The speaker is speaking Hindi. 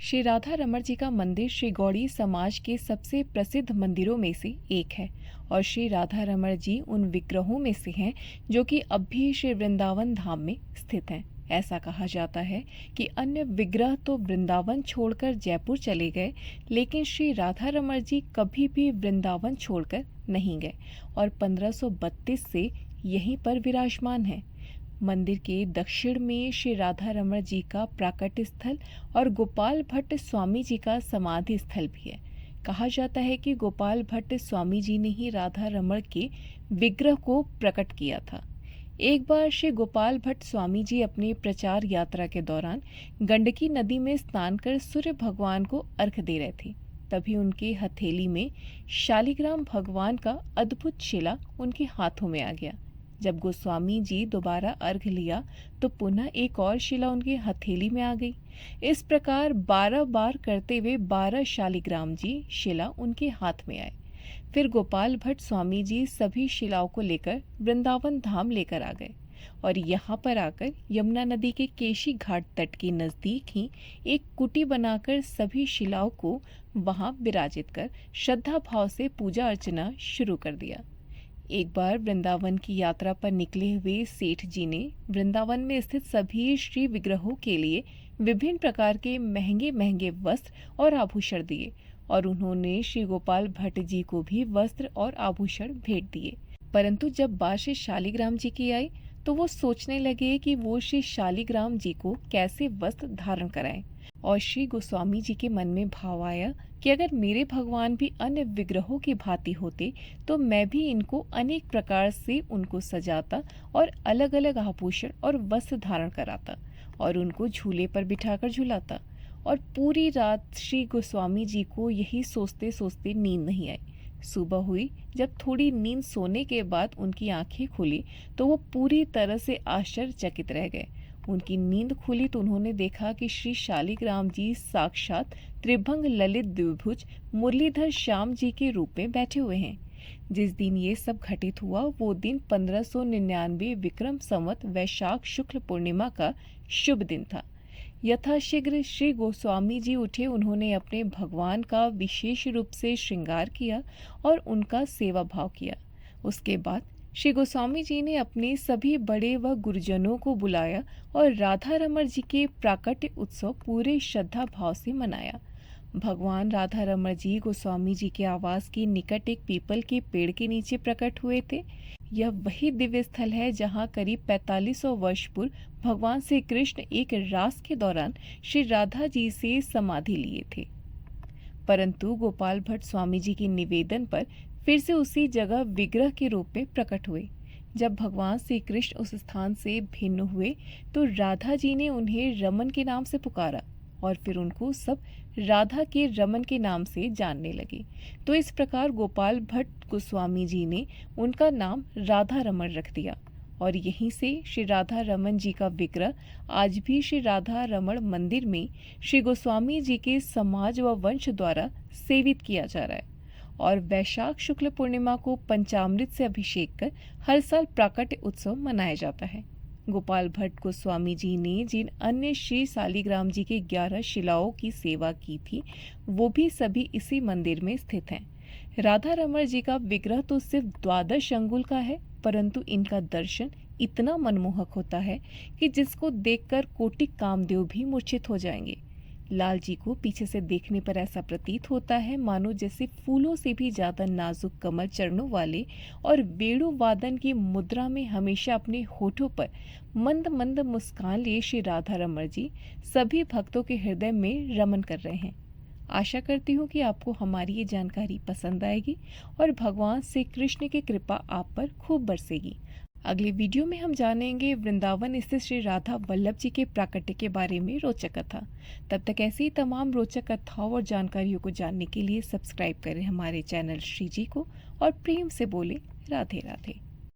श्री राधा रमण जी का मंदिर श्री गौड़ी समाज के सबसे प्रसिद्ध मंदिरों में से एक है और श्री राधा रमण जी उन विग्रहों में से हैं जो कि अब भी श्री वृंदावन धाम में स्थित हैं। ऐसा कहा जाता है कि अन्य विग्रह तो वृंदावन छोड़कर जयपुर चले गए, लेकिन श्री राधा रमण जी कभी भी वृंदावन छोड़कर नहीं गए और 1532 से यहीं पर विराजमान हैं। मंदिर के दक्षिण में श्री राधा रमण जी का प्राकट्य स्थल और गोपाल भट्ट स्वामी जी का समाधि स्थल भी है। कहा जाता है कि गोपाल भट्ट स्वामी जी ने ही राधा रमण के विग्रह को प्रकट किया था। एक बार श्री गोपाल भट्ट स्वामी जी अपनी प्रचार यात्रा के दौरान गंडकी नदी में स्नान कर सूर्य भगवान को अर्घ दे रहे थे। तभी उनके हथेली में शालिग्राम भगवान का अद्भुत शिला उनके हाथों में आ गया। जब गोस्वामी जी दोबारा अर्घ लिया तो पुनः एक और शिला उनकी हथेली में आ गई। इस प्रकार 12 बार करते हुए 12 शालिग्राम जी शिला उनके हाथ में आए। फिर गोपाल भट्ट स्वामी जी सभी शिलाओं को लेकर वृंदावन धाम लेकर आ गए और यहाँ पर आकर यमुना नदी के केशी घाट तट के नज़दीक ही एक कुटी बनाकर सभी शिलाओं को वहाँ विराजित कर श्रद्धा भाव से पूजा अर्चना शुरू कर दिया। एक बार वृंदावन की यात्रा पर निकले हुए सेठ जी ने वृंदावन में स्थित सभी श्री विग्रहों के लिए विभिन्न प्रकार के महंगे महंगे वस्त्र और आभूषण दिए और उन्होंने श्री गोपाल भट्ट जी को भी वस्त्र और आभूषण भेंट दिए। परंतु जब बात श्री शालिग्राम जी की आई तो वो सोचने लगे कि वो श्री शालिग्राम जी को कैसे वस्त्र धारण कराएं और श्री गोस्वामी जी के मन में भाव आया कि अगर मेरे भगवान भी अन्य विग्रहों की भांति होते तो मैं भी इनको अनेक प्रकार से उनको सजाता और अलग अलग आभूषण और वस्त्र धारण कराता और उनको झूले पर बिठाकर झुलाता। और पूरी रात श्री गोस्वामी जी को यही सोचते सोचते नींद नहीं आई। सुबह हुई, जब थोड़ी नींद सोने के बाद उनकी आंखें खुली तो वो पूरी तरह से आश्चर्यचकित रह गए। उनकी नींद खुली तो उन्होंने देखा कि श्री शालिग्राम जी साक्षात त्रिभंग ललित द्विभुज मुरलीधर श्याम जी के रूप में बैठे हुए हैं। जिस दिन ये सब घटित हुआ वो दिन 1599 विक्रम संवत वैशाख शुक्ल पूर्णिमा का शुभ दिन था। यथाशीघ्र श्री गोस्वामी जी उठे। उन्होंने अपने भगवान का विशेष रूप से श्रृंगार किया और उनका सेवा भाव किया। उसके बाद श्री गोस्वामी जी ने अपने सभी बड़े व गुरुजनों को बुलाया और राधा रमण जी के प्राकट्य उत्सव पूरे श्रद्धा भाव से मनाया। भगवान राधा रमण जी गोस्वामी जी के आवास के निकट एक पीपल के पेड़ के नीचे प्रकट हुए थे। यह वही दिव्य स्थल है जहाँ करीब 4500 वर्ष पूर्व भगवान श्री कृष्ण एक रास के दौरान श्री राधा जी से समाधि लिए थे। परंतु गोपाल भट्ट स्वामी जी के निवेदन पर फिर से उसी जगह विग्रह के रूप में प्रकट हुए। जब भगवान श्री कृष्ण उस स्थान से भिन्न हुए तो राधा जी ने उन्हें रमन के नाम से पुकारा और फिर उनको सब राधा के रमन के नाम से जानने लगे। तो इस प्रकार गोपाल भट्ट गोस्वामी जी ने उनका नाम राधा रमन रख दिया और यहीं से श्री राधा रमन जी का विग्रह आज भी श्री राधा रमन मंदिर में श्री गोस्वामी जी के समाज व वंश द्वारा सेवित किया जा रहा है। और वैशाख शुक्ल पूर्णिमा को पंचामृत से अभिषेक कर हर साल प्राकट्य उत्सव मनाया जाता है। गोपाल भट्ट गोस्वामी जी ने जिन अन्य श्री शालिग्राम जी के 11 शिलाओं की सेवा की थी वो भी सभी इसी मंदिर में स्थित हैं। राधा रमण जी का विग्रह तो सिर्फ 12 अंगुल का है, परंतु इनका दर्शन इतना मनमोहक होता है कि जिसको देखकर कोटि कामदेव भी मूर्छित हो जाएंगे। लाल जी को पीछे से देखने पर ऐसा प्रतीत होता है मानो जैसे फूलों से भी ज्यादा नाजुक कमल चरणों वाले और वेणु वादन की मुद्रा में हमेशा अपने होठों पर मंद मंद मुस्कान लिए श्री राधा रमण जी सभी भक्तों के हृदय में रमन कर रहे हैं। आशा करती हूँ कि आपको हमारी ये जानकारी पसंद आएगी और भगवान श्री कृष्ण की कृपा आप पर खूब बरसेगी। अगले वीडियो में हम जानेंगे वृंदावन स्थित श्री राधा वल्लभ जी के प्राकट्य के बारे में रोचक कथा। तब तक ऐसी तमाम रोचक कथाओं और जानकारियों को जानने के लिए सब्सक्राइब करें हमारे चैनल श्री जी को और प्रेम से बोले राधे राधे।